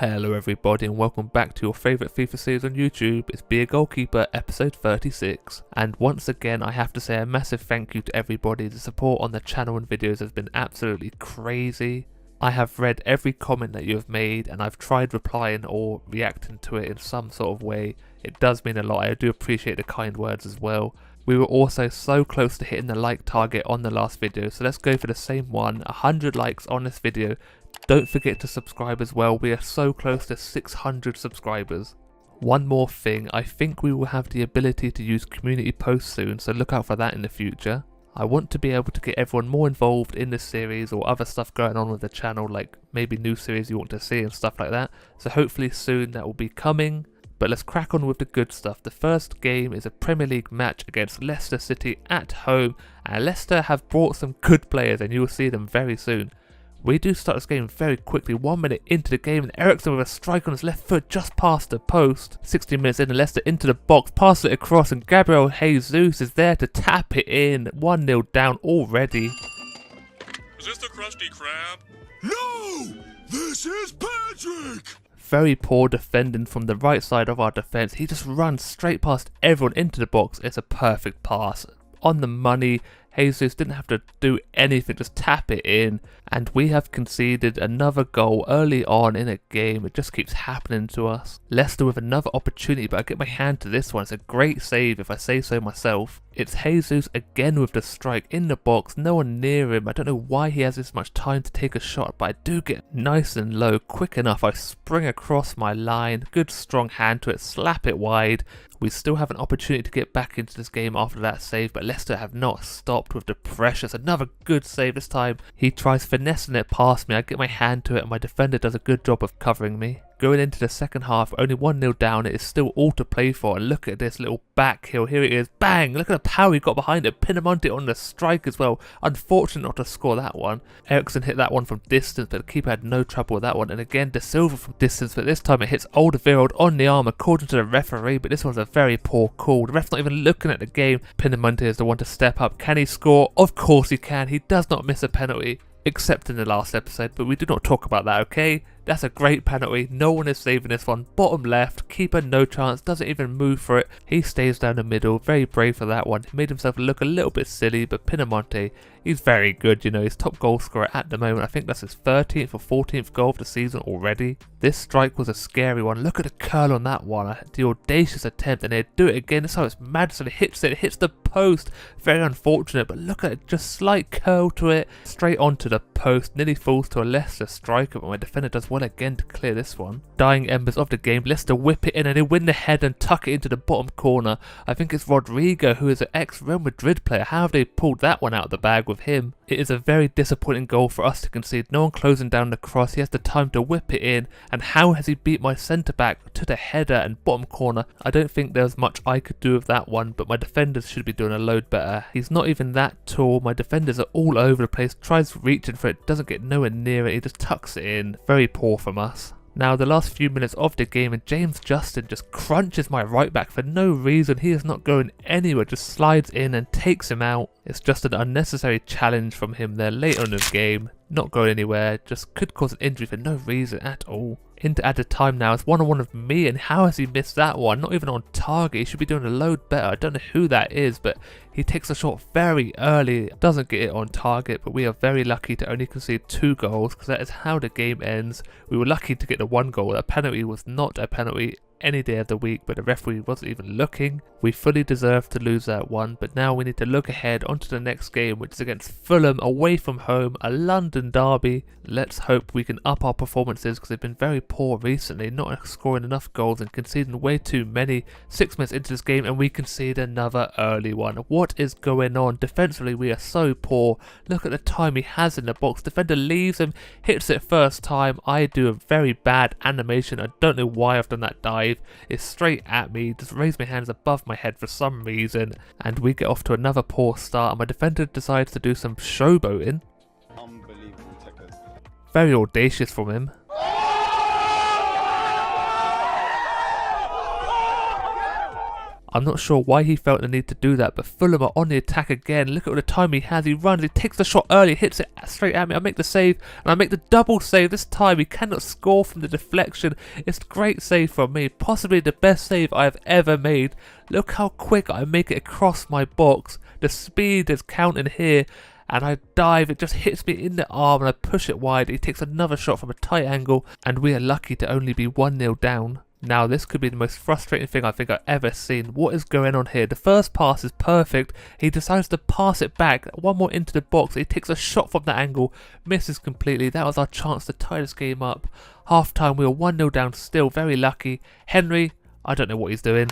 Hello everybody and welcome back to your favourite FIFA series on YouTube. It's Be a Goalkeeper episode 36, and once again I have to say a massive thank you to everybody. The support on the channel and videos has been absolutely crazy. I have read every comment that you have made and I've tried replying or reacting to it in some sort of way. It does mean a lot. I do appreciate the kind words as well. We were also so close to hitting the like target on the last video, so let's go for the same one. 100 likes on this video. Don't forget to subscribe as well. We are so close to 600 subscribers. One more thing, I think we will have the ability to use community posts soon, so look out for that in the future. I want to be able to get everyone more involved in this series or other stuff going on with the channel, like maybe new series you want to see and stuff like that. So hopefully soon that will be coming. But let's crack on with the good stuff. The first game is a Premier League match against Leicester City at home, and Leicester have brought some good players and you will see them very soon. We do start this game very quickly, 1 minute into the game, and Eriksen with a strike on his left foot just past the post. 16 minutes in, and Leicester into the box, passes it across, and Gabriel Jesus is there to tap it in. 1-0 down already. Is this the Krusty Krab? No! This is Patrick! Very poor defending from the right side of our defence. He just runs straight past everyone into the box. It's a perfect pass. On the money. Jesus didn't have to do anything, just tap it in, and we have conceded another goal early on in a game. It just keeps happening to us. Leicester with another opportunity, but I get my hand to this one. It's a great save if I say so myself. It's Jesus again with the strike in the box, no one near him. I don't know why he has this much time to take a shot, but I do get nice and low, quick enough. I spring across my line, good strong hand to it, slap it wide. We still have an opportunity to get back into this game after that save, but Leicester have not stopped with the pressure. It's another good save this time. He tries finessing it past me. I get my hand to it and my defender does a good job of covering me. Going into the second half, only 1-0 down, it is still all to play for, and look at this little back heel, here it is, bang, look at the power he got behind it, Pinamonti on the strike as well, unfortunate not to score that one. Eriksen hit that one from distance, but the keeper had no trouble with that one, and again De Silva from distance, but this time it hits Alderweireld on the arm according to the referee, but this was a very poor call. The ref's not even looking at the game. Pinamonti is the one to step up. Can he score? Of course he can. He does not miss a penalty, except in the last episode, but we do not talk about that, okay? That's a great penalty. No one is saving this one. Bottom left, keeper no chance, doesn't even move for it. He stays down the middle, very brave for that one. He made himself look a little bit silly, but Pinamonti, he's very good, you know, he's top goal scorer at the moment. I think that's his 13th or 14th goal of the season already. This strike was a scary one. Look at the curl on that one, the audacious attempt, and they do it again. This time it's Madison, it hits the post. Very unfortunate, but look at it, just slight curl to it, straight onto the post, nearly falls to a Leicester striker, but my defender does well again to clear this one. Dying embers of the game, Leicester whip it in and they win the head and tuck it into the bottom corner. I think it's Rodrigo, who is an ex-Real Madrid player. How have they pulled that one out of the bag with him? It is a very disappointing goal for us to concede. No one closing down the cross. He has the time to whip it in, and how has he beat my centre-back to the header and bottom corner? I don't think there's much I could do with that one, but my defenders should be doing a load better. He's not even that tall. My defenders are all over the place, tries reaching for it, doesn't get nowhere near it, he just tucks it in. Very poor from us. Now the last few minutes of the game, and James Justin just crunches my right back for no reason. He is not going anywhere, just slides in and takes him out. It's just an unnecessary challenge from him there late on in the game. Not going anywhere, just could cause an injury for no reason at all. Into added time now, it's 1-on-1 with me, and how has he missed that one? Not even on target. He should be doing a load better. I don't know who that is, but he takes a shot very early, doesn't get it on target, but we are very lucky to only concede 2 goals because that is how the game ends. We were lucky to get the 1 goal. A penalty was not a penalty any day of the week, but the referee wasn't even looking. We fully deserved to lose that one, but now we need to look ahead onto the next game, which is against Fulham away from home, a London derby. Let's hope we can up our performances because they've been very poor recently, not scoring enough goals and conceding way too many. 6 minutes into this game and we concede another early one. What is going on? Defensively we are so poor. Look at the time he has in the box. Defender leaves him, hits it first time. I do a very bad animation. I don't know why I've done that dive. It's straight at me, just raise my hands above my head for some reason, and we get off to another poor start, and my defender decides to do some showboating. Unbelievable techers. Very audacious from him. I'm not sure why he felt the need to do that, but Fulham are on the attack again. Look at all the time he has. He runs, he takes the shot early, hits it straight at me. I make the save, and I make the double save. This time he cannot score from the deflection. It's a great save from me, possibly the best save I have ever made. Look how quick I make it across my box. The speed is counting here, and I dive. It just hits me in the arm, and I push it wide. He takes another shot from a tight angle, and we are lucky to only be 1-0 down. Now this could be the most frustrating thing I think I've ever seen. What is going on here? The first pass is perfect. He decides to pass it back, one more into the box. He takes a shot from that angle, misses completely. That was our chance to tie this game up. Half time, we were 1-0 down still, very lucky. Henry, I don't know what he's doing.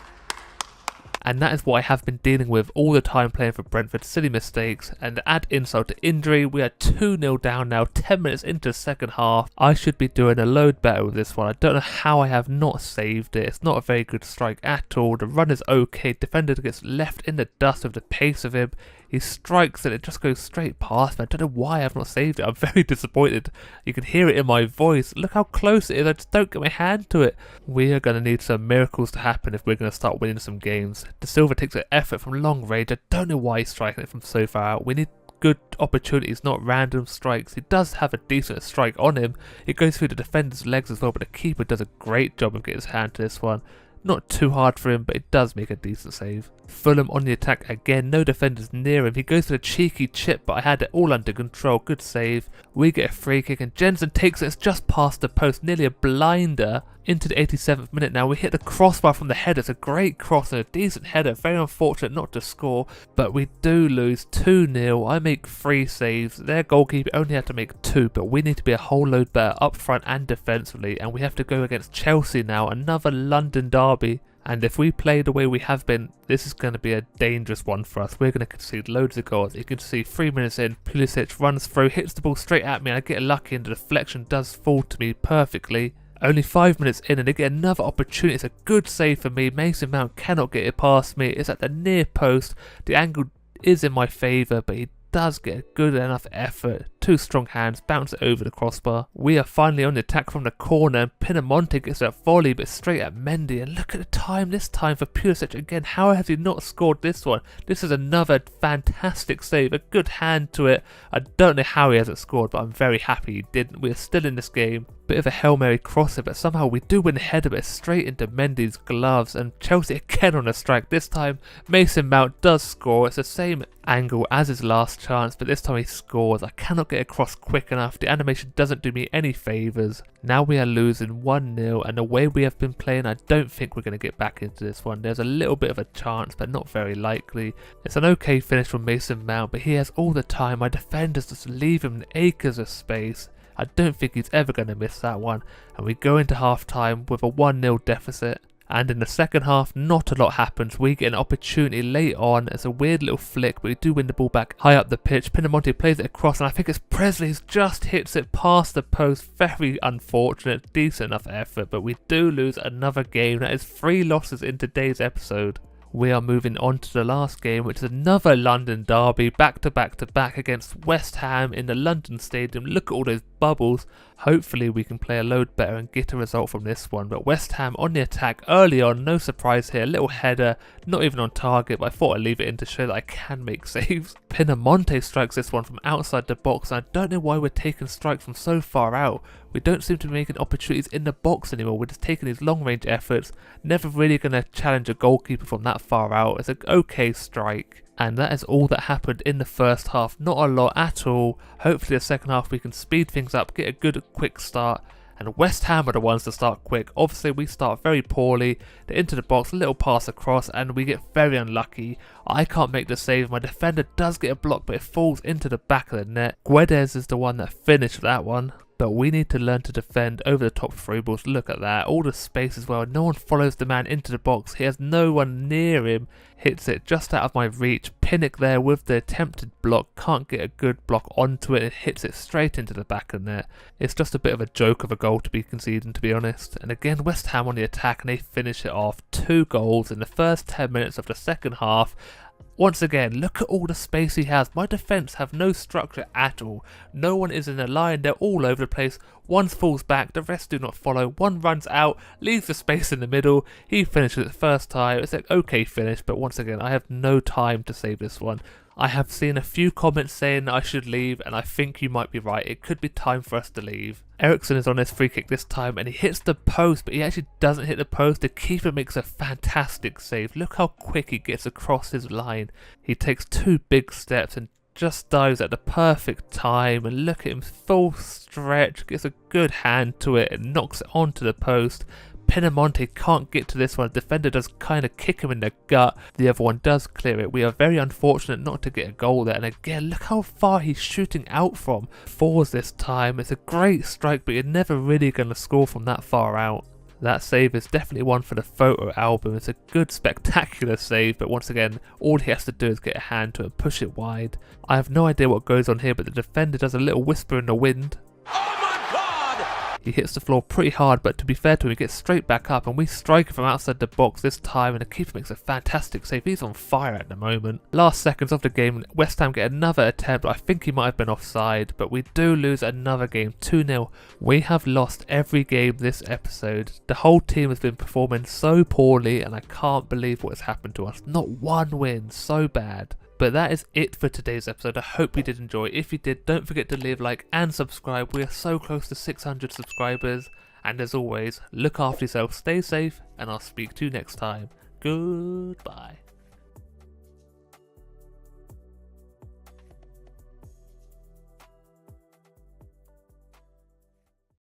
And that is what I have been dealing with all the time playing for Brentford. Silly mistakes, and to add insult to injury, we are 2-0 down now, 10 minutes into the second half. I should be doing a load better with this one. I don't know how I have not saved it. It's not a very good strike at all. The run is okay. Defender gets left in the dust with the pace of him. He strikes and it just goes straight past me. I don't know why I have not saved it. I'm very disappointed. You can hear it in my voice. Look how close it is. I just don't get my hand to it. We are going to need some miracles to happen if we're going to start winning some games. De Silva takes an effort from long range. I don't know why he's striking it from so far out. We need good opportunities, not random strikes. He does have a decent strike on him. It goes through the defender's legs as well, but the keeper does a great job of getting his hand to this one. Not too hard for him, but it does make a decent save. Fulham on the attack again, no defenders near him. He goes for a cheeky chip, but I had it all under control. Good save. We get a free kick and Jensen takes it. It's just past the post, nearly a blinder. Into the 87th minute now, we hit the crossbar from the header. It's a great cross and a decent header. Very unfortunate not to score, but we do lose 2-0. I make 3 saves. Their goalkeeper only had to make 2, but we need to be a whole load better up front and defensively, and we have to go against Chelsea now, another London derby. And if we play the way we have been, this is going to be a dangerous one for us. We're going to concede loads of goals. You can see 3 minutes in, Pulisic runs through, hits the ball straight at me, and I get lucky and the deflection does fall to me perfectly. Only 5 minutes in and they get another opportunity. It's a good save for me. Mason Mount cannot get it past me. It's at the near post. The angle is in my favour, but he does get a good enough effort. 2 strong hands, bounce it over the crossbar. We are finally on the attack from the corner, and Pinamonte gets that volley, but straight at Mendy. And look at the time this time for Pulisic again. How has he not scored this one? This is another fantastic save, a good hand to it. I don't know how he hasn't scored, but I'm very happy he didn't. We are still in this game. Bit of a Hail Mary crosser, but somehow we do win the header, but straight into Mendy's gloves, and Chelsea again on a strike. This time Mason Mount does score. It's the same angle as his last chance, but this time he scores. I cannot get across quick enough. The animation doesn't do me any favours. Now we are losing 1-0, and the way we have been playing, I don't think we're going to get back into this one. There's a little bit of a chance, but not very likely. It's an okay finish from Mason Mount, but he has all the time. My defenders just leave him acres of space. I don't think he's ever going to miss that one, and we go into half time with a 1-0 deficit. And in the second half, not a lot happens. We get an opportunity late on. It's a weird little flick, but we do win the ball back high up the pitch. Pinamonte plays it across, and I think it's Presley who just hits it past the post. Very unfortunate, decent enough effort, but we do lose another game. That is 3 losses in today's episode. We are moving on to the last game, which is another London derby, back to back against West Ham in the London Stadium. Look at all those bubbles. Hopefully we can play a load better and get a result from this one. But West Ham on the attack early on, no surprise here. Little header, not even on target, but I thought I'd leave it in to show that I can make saves. Pinamonte strikes this one from outside the box, and I don't know why we're taking strikes from so far out. We don't seem to be making opportunities in the box anymore. We're just taking these long range efforts. Never really going to challenge a goalkeeper from that far out. It's an okay strike. And that is all that happened in the first half. Not a lot at all. Hopefully the second half we can speed things up, get a good quick start. And West Ham are the ones to start quick. Obviously we start very poorly. They're into the box, a little pass across, and we get very unlucky. I can't make the save. My defender does get a block, but it falls into the back of the net. Guedes is the one that finished that one. But we need to learn to defend over the top through balls. Look at that. All the space as well. No one follows the man into the box. He has no one near him. Hits it just out of my reach. Pinnock there with the attempted block. Can't get a good block onto it. It hits it straight into the back of the net. It's just a bit of a joke of a goal to be conceded, to be honest. And again, West Ham on the attack, and they finish it off. 2 goals in the first 10 minutes of the second half. Once again, look at all the space he has. My defence have no structure at all. No one is in a line, they're all over the place. One falls back, the rest do not follow. One runs out, leaves the space in the middle. He finishes it first time. It's an okay finish, but once again, I have no time to save this one. I have seen a few comments saying I should leave, and I think you might be right. It could be time for us to leave. Eriksson is on his free kick this time, and he hits the post, but he actually doesn't hit the post. The keeper makes a fantastic save. Look how quick he gets across his line. He takes 2 big steps and just dives at the perfect time, and look at him, full stretch, gets a good hand to it and knocks it onto the post. Pinamonti can't get to this one. The defender does kind of kick him in the gut. The other one does clear it. We are very unfortunate not to get a goal there. And again, look how far he's shooting out from. 4s this time. It's a great strike, but you're never really going to score from that far out. That save is definitely one for the photo album. It's a good, spectacular save, but once again, all he has to do is get a hand to it and push it wide. I have no idea what goes on here, but the defender does a little whisper in the wind. He hits the floor pretty hard, but to be fair to him, he gets straight back up, and we strike it from outside the box this time, and the keeper makes a fantastic save. He's on fire at the moment. Last seconds of the game, West Ham get another attempt. I think he might have been offside, but we do lose another game, 2-0. We have lost every game this episode. The whole team has been performing so poorly, and I can't believe what has happened to us. Not one win, so bad. But that is it for today's episode. I hope you did enjoy. If you did, don't forget to leave a like and subscribe. We are so close to 600 subscribers. And as always, look after yourself, stay safe, and I'll speak to you next time. Goodbye.